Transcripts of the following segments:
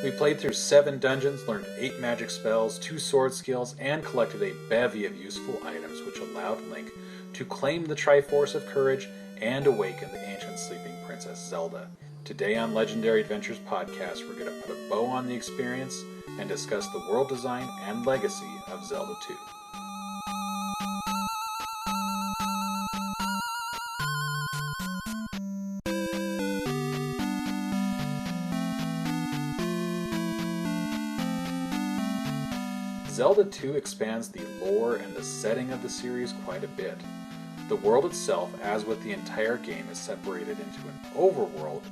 We played through 7 dungeons, learned 8 magic spells, 2 sword skills, and collected a bevy of useful items which allowed Link to claim the Triforce of Courage and awaken the ancient sleeping Princess Zelda. Today on Legendary Adventures Podcast, we're going to put a bow on the experience and discuss the world design and legacy of Zelda II. Zelda II expands the lore and the setting of the series quite a bit. The world itself, as with the entire game, is separated into an overworld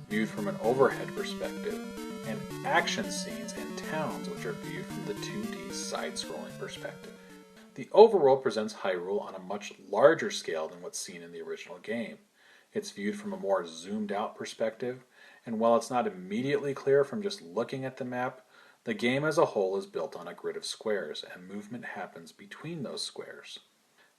viewed from an overhead perspective, and action scenes and towns which are viewed from the 2D side-scrolling perspective. The overworld presents Hyrule on a much larger scale than what's seen in the original game. It's viewed from a more zoomed-out perspective, and while it's not immediately clear from just looking at the map, the game as a whole is built on a grid of squares, and movement happens between those squares.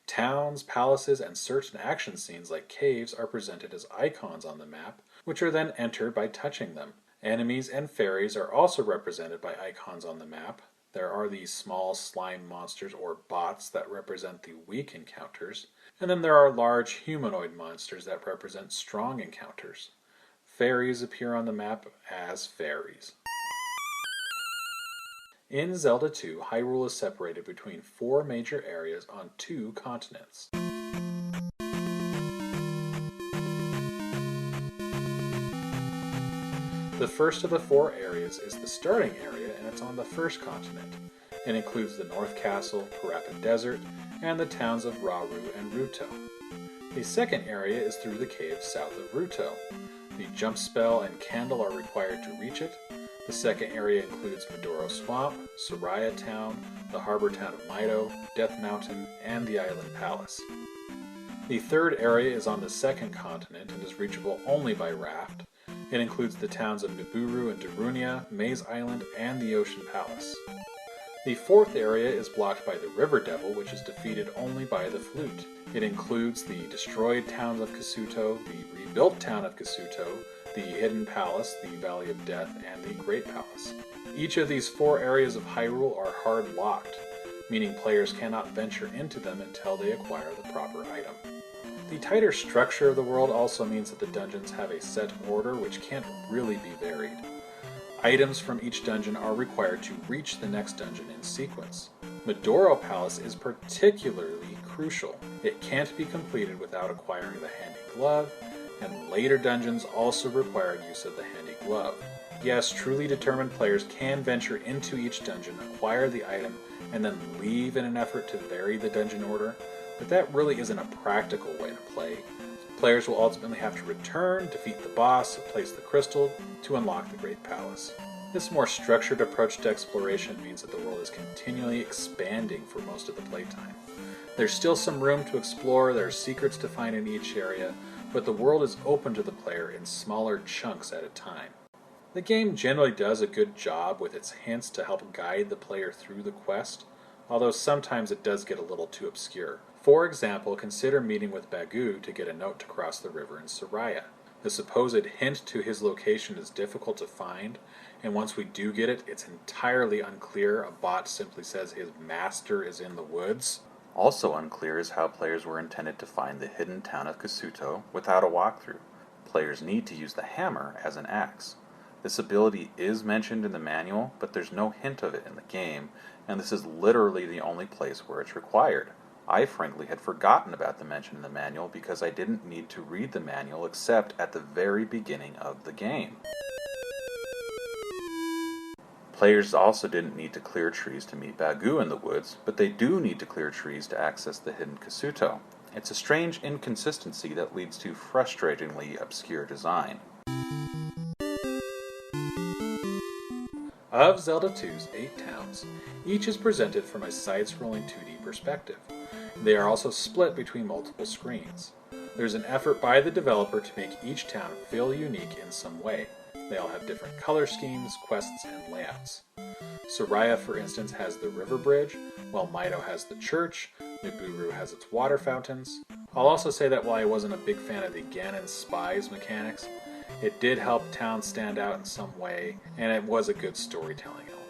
Towns, palaces, and certain action scenes like caves are presented as icons on the map, which are then entered by touching them. Enemies and fairies are also represented by icons on the map. There are these small slime monsters or bots that represent the weak encounters, and then there are large humanoid monsters that represent strong encounters. Fairies appear on the map as fairies. In Zelda II, Hyrule is separated between 4 major areas on 2 continents. The first of the 4 areas is the starting area, and it's on the first continent. It includes the North Castle, Parappa Desert, and the towns of Rauru and Ruto. The second area is through the caves south of Ruto. The jump spell and candle are required to reach it. The second area includes Medoro Swamp, Soraya Town, the harbor town of Mido, Death Mountain, and the Island Palace. The third area is on the second continent and is reachable only by raft. It includes the towns of Niburu and Darunia, Maze Island, and the Ocean Palace. The fourth area is blocked by the River Devil, which is defeated only by the flute. It includes the destroyed towns of Kasuto, the rebuilt town of Kasuto, the Hidden Palace, the Valley of Death, and the Great Palace. Each of these 4 areas of Hyrule are hard-locked, meaning players cannot venture into them until they acquire the proper item. The tighter structure of the world also means that the dungeons have a set order which can't really be varied. Items from each dungeon are required to reach the next dungeon in sequence. Medoro Palace is particularly crucial. It can't be completed without acquiring the Handy Glove, and later dungeons also require use of the Handy Glove. Yes, truly determined players can venture into each dungeon, acquire the item, and then leave in an effort to vary the dungeon order, but that really isn't a practical way to play. Players will ultimately have to return, defeat the boss, place the crystal to unlock the Great Palace. This more structured approach to exploration means that the world is continually expanding for most of the playtime. There's still some room to explore, there are secrets to find in each area, but the world is open to the player in smaller chunks at a time. The game generally does a good job with its hints to help guide the player through the quest, although sometimes it does get a little too obscure. For example, consider meeting with Bagu to get a note to cross the river in Soraya. The supposed hint to his location is difficult to find, and once we do get it, it's entirely unclear. A bot simply says his master is in the woods. Also unclear is how players were intended to find the hidden town of Kasuto without a walkthrough. Players need to use the hammer as an axe. This ability is mentioned in the manual, but there's no hint of it in the game, and this is literally the only place where it's required. I frankly had forgotten about the mention in the manual because I didn't need to read the manual except at the very beginning of the game. Players also didn't need to clear trees to meet Bagu in the woods, but they do need to clear trees to access the hidden Kasuto. It's a strange inconsistency that leads to frustratingly obscure design. Of Zelda II's 8 towns, each is presented from a side-scrolling 2D perspective. They are also split between multiple screens. There's an effort by the developer to make each town feel unique in some way. They all have different color schemes, quests, and layouts. Soraya, for instance, has the river bridge, while Mido has the church, Niburu has its water fountains. I'll also say that while I wasn't a big fan of the Ganon Spies mechanics, It did help towns stand out in some way, and it was a good storytelling element.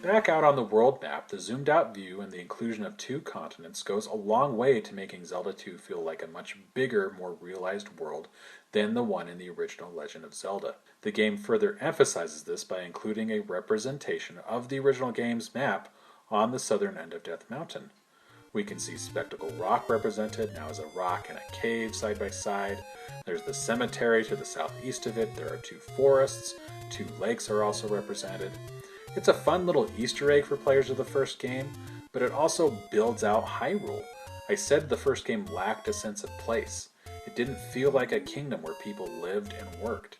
Back out on the world map, the zoomed out view and the inclusion of 2 continents goes a long way to making Zelda 2 feel like a much bigger, more realized world than the one in the original Legend of Zelda. The game further emphasizes this by including a representation of the original game's map on the southern end of Death Mountain. We can see Spectacle Rock represented, now as a rock and a cave side by side. There's the cemetery to the southeast of it. There are 2 forests. 2 lakes are also represented. It's a fun little Easter egg for players of the first game, but it also builds out Hyrule. I said the first game lacked a sense of place. It didn't feel like a kingdom where people lived and worked.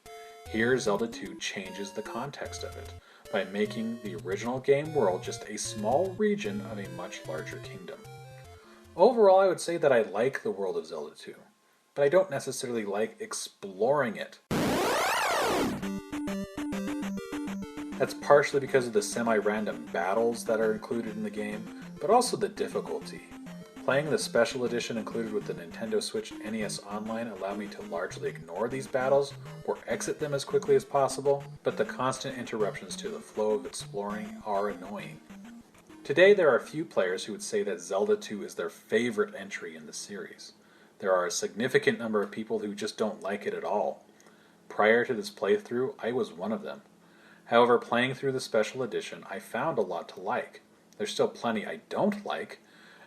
Here, Zelda 2 changes the context of it by making the original game world just a small region of a much larger kingdom. Overall, I would say that I like the world of Zelda 2, but I don't necessarily like exploring it. That's partially because of the semi-random battles that are included in the game, but also the difficulty. Playing the special edition included with the Nintendo Switch NES Online allowed me to largely ignore these battles or exit them as quickly as possible, but the constant interruptions to the flow of exploring are annoying. Today there are a few players who would say that Zelda 2 is their favorite entry in the series. There are a significant number of people who just don't like it at all. Prior to this playthrough, I was one of them. However, playing through the special edition, I found a lot to like. There's still plenty I don't like.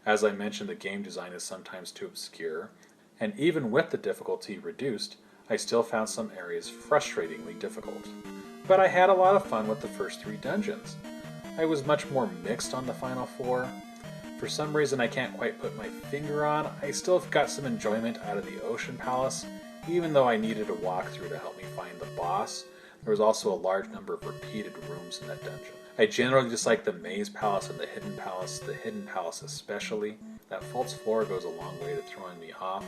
As I mentioned, the game design is sometimes too obscure, and even with the difficulty reduced, I still found some areas frustratingly difficult. But I had a lot of fun with the first 3 dungeons. I was much more mixed on the final 4. For some reason I can't quite put my finger on, I still got some enjoyment out of the Ocean Palace, even though I needed a walkthrough to help me find the boss. There was also a large number of repeated rooms in that dungeon. I generally just like the Maze Palace and the Hidden Palace especially. That false floor goes a long way to throwing me off,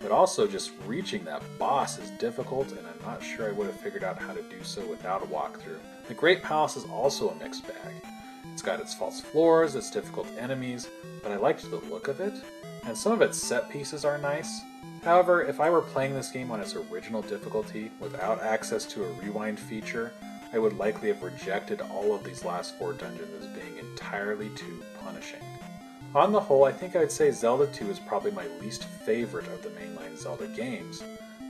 but also just reaching that boss is difficult, and I'm not sure I would have figured out how to do so without a walkthrough. The Great Palace is also a mixed bag. It's got its false floors, its difficult enemies, but I liked the look of it, and some of its set pieces are nice. However, if I were playing this game on its original difficulty, without access to a rewind feature, I would likely have rejected all of these last 4 dungeons as being entirely too punishing. On the whole, I think I'd say Zelda 2 is probably my least favorite of the mainline Zelda games,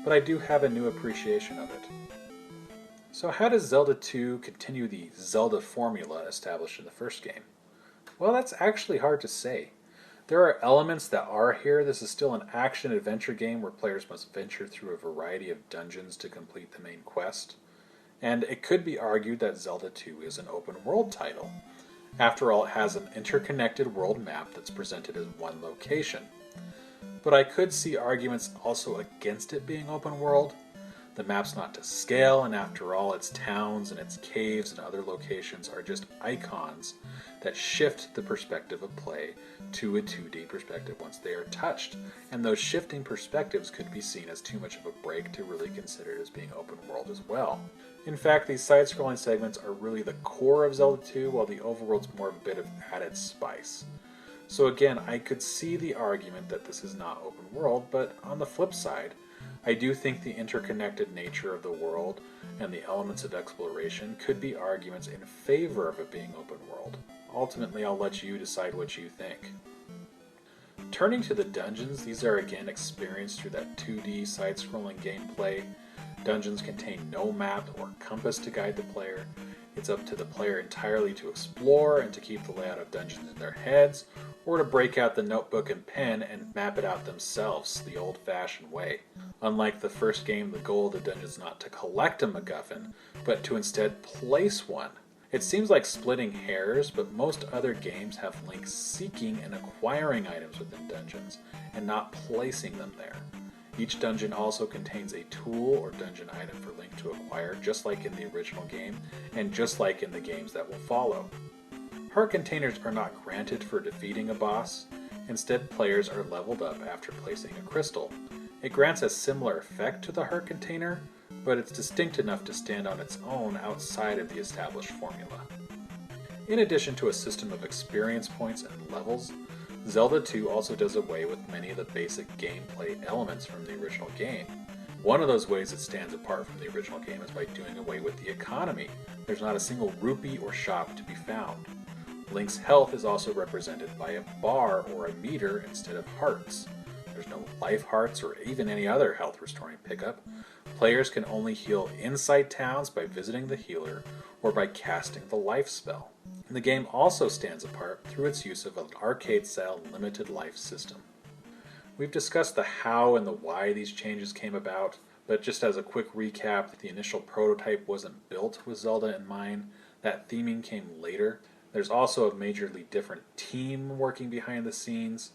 but I do have a new appreciation of it. So how does Zelda 2 continue the Zelda formula established in the first game? Well, that's actually hard to say. There are elements that are here. This is still an action-adventure game where players must venture through a variety of dungeons to complete the main quest. And it could be argued that Zelda 2 is an open-world title. After all, it has an interconnected world map that's presented as one location. But I could see arguments also against it being open-world. The map's not to scale, and after all, its towns and its caves and other locations are just icons that shift the perspective of play to a 2D perspective once they are touched, and those shifting perspectives could be seen as too much of a break to really consider it as being open world as well. In fact, these side-scrolling segments are really the core of Zelda 2, while the overworld's more of a bit of added spice. So again, I could see the argument that this is not open world, but on the flip side, I do think the interconnected nature of the world and the elements of exploration could be arguments in favor of it being open world. Ultimately, I'll let you decide what you think. Turning to the dungeons, these are again experienced through that 2D side-scrolling gameplay. Dungeons contain no map or compass to guide the player. It's up to the player entirely to explore and to keep the layout of dungeons in their heads, or to break out the notebook and pen and map it out themselves the old-fashioned way. Unlike the first game, the goal of the dungeon is not to collect a MacGuffin, but to instead place one. It seems like splitting hairs, but most other games have Link seeking and acquiring items within dungeons, and not placing them there. Each dungeon also contains a tool or dungeon item for Link to acquire, just like in the original game, and just like in the games that will follow. Heart containers are not granted for defeating a boss. Instead, players are leveled up after placing a crystal. It grants a similar effect to the heart container, but it's distinct enough to stand on its own outside of the established formula. In addition to a system of experience points and levels, Zelda 2 also does away with many of the basic gameplay elements from the original game. One of those ways it stands apart from the original game is by doing away with the economy. There's not a single rupee or shop to be found. Link's health is also represented by a bar or a meter instead of hearts. There's no life hearts or even any other health restoring pickup. Players can only heal inside towns by visiting the healer or by casting the life spell. And the game also stands apart through its use of an arcade-style limited life system. We've discussed the how and the why these changes came about, but just as a quick recap, the initial prototype wasn't built with Zelda in mind. That theming came later. There's also a majorly different team working behind the scenes.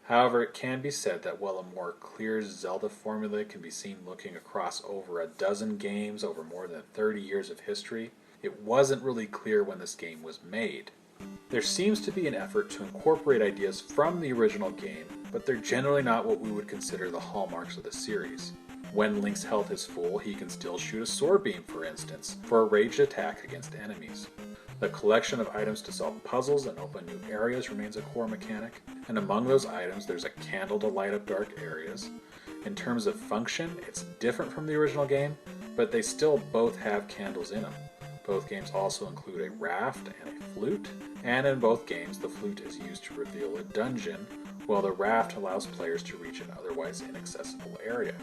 However, it can be said that while a more clear Zelda formula can be seen looking across over a dozen games over more than 30 years of history, it wasn't really clear when this game was made. There seems to be an effort to incorporate ideas from the original game, but they're generally not what we would consider the hallmarks of the series. When Link's health is full, he can still shoot a sword beam, for instance, for a ranged attack against enemies. The collection of items to solve puzzles and open new areas remains a core mechanic, and among those items there's a candle to light up dark areas. In terms of function, it's different from the original game, but they still both have candles in them. Both games also include a raft and a flute, and in both games the flute is used to reveal a dungeon, while the raft allows players to reach an otherwise inaccessible area.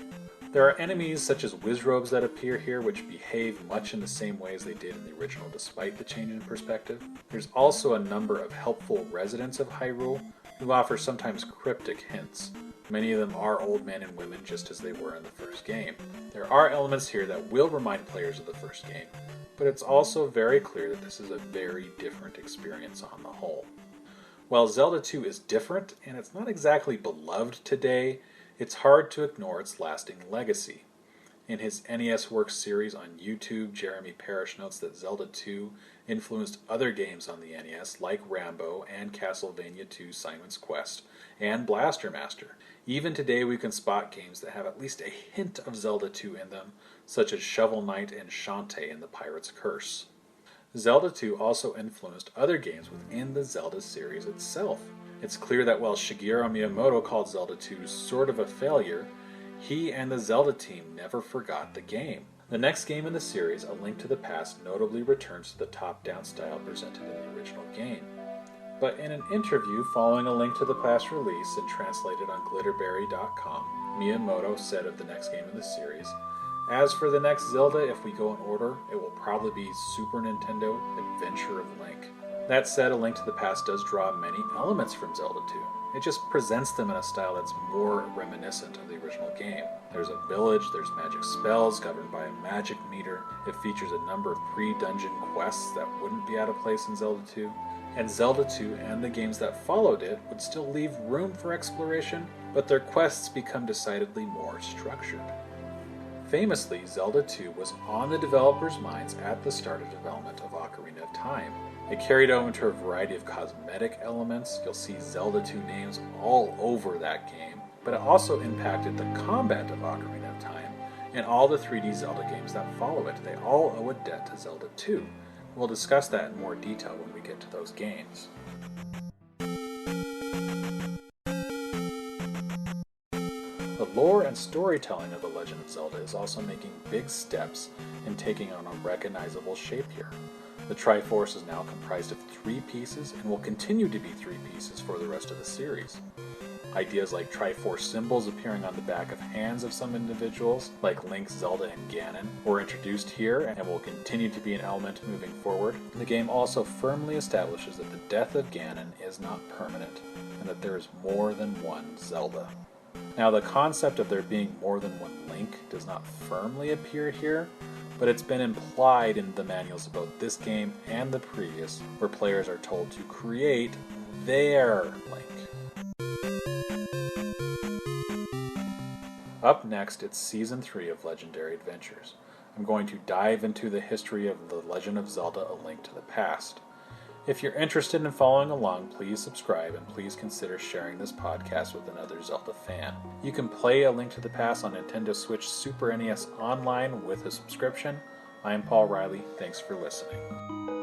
There are enemies such as Wizrobes that appear here which behave much in the same way as they did in the original despite the change in perspective. There's also a number of helpful residents of Hyrule who offer sometimes cryptic hints. Many of them are old men and women just as they were in the first game. There are elements here that will remind players of the first game, but it's also very clear that this is a very different experience on the whole. While Zelda II is different and it's not exactly beloved today, it's hard to ignore its lasting legacy. In his NES Works series on YouTube, Jeremy Parish notes that Zelda II influenced other games on the NES like Rambo and Castlevania II Simon's Quest and Blaster Master. Even today we can spot games that have at least a hint of Zelda II in them, such as Shovel Knight and Shantae in The Pirate's Curse. Zelda II also influenced other games within the Zelda series itself. It's clear that while Shigeru Miyamoto called Zelda II sort of a failure, he and the Zelda team never forgot the game. The next game in the series, A Link to the Past, notably returns to the top-down style presented in the original game. But in an interview following A Link to the Past release and translated on glitterberry.com, Miyamoto said of the next game in the series, "As for the next Zelda, if we go in order, it will probably be Super Nintendo Adventure of Link." That said, A Link to the Past does draw many elements from Zelda 2. It just presents them in a style that's more reminiscent of the original game. There's a village, there's magic spells governed by a magic meter, it features a number of pre-dungeon quests that wouldn't be out of place in Zelda 2, and Zelda 2 and the games that followed it would still leave room for exploration, but their quests become decidedly more structured. Famously, Zelda 2 was on the developers' minds at the start of development of Ocarina of Time. It carried over into a variety of cosmetic elements. You'll see Zelda 2 names all over that game, but it also impacted the combat of Ocarina of Time and all the 3D Zelda games that follow it. They all owe a debt to Zelda 2. We'll discuss that in more detail when we get to those games. The lore and storytelling of The Legend of Zelda is also making big steps and taking on a recognizable shape here. The Triforce is now comprised of 3 pieces and will continue to be 3 pieces for the rest of the series. Ideas like Triforce symbols appearing on the back of hands of some individuals, like Link, Zelda, and Ganon, were introduced here and will continue to be an element moving forward. The game also firmly establishes that the death of Ganon is not permanent, and that there is more than one Zelda. Now, the concept of there being more than one Link does not firmly appear here, but it's been implied in the manuals about this game and the previous, where players are told to create their Link. Up next, it's Season 3 of Legendary Adventures. I'm going to dive into the history of The Legend of Zelda: A Link to the Past. If you're interested in following along, please subscribe and please consider sharing this podcast with another Zelda fan. You can play A Link to the Past on Nintendo Switch Super NES Online with a subscription. I'm Paul Riley. Thanks for listening.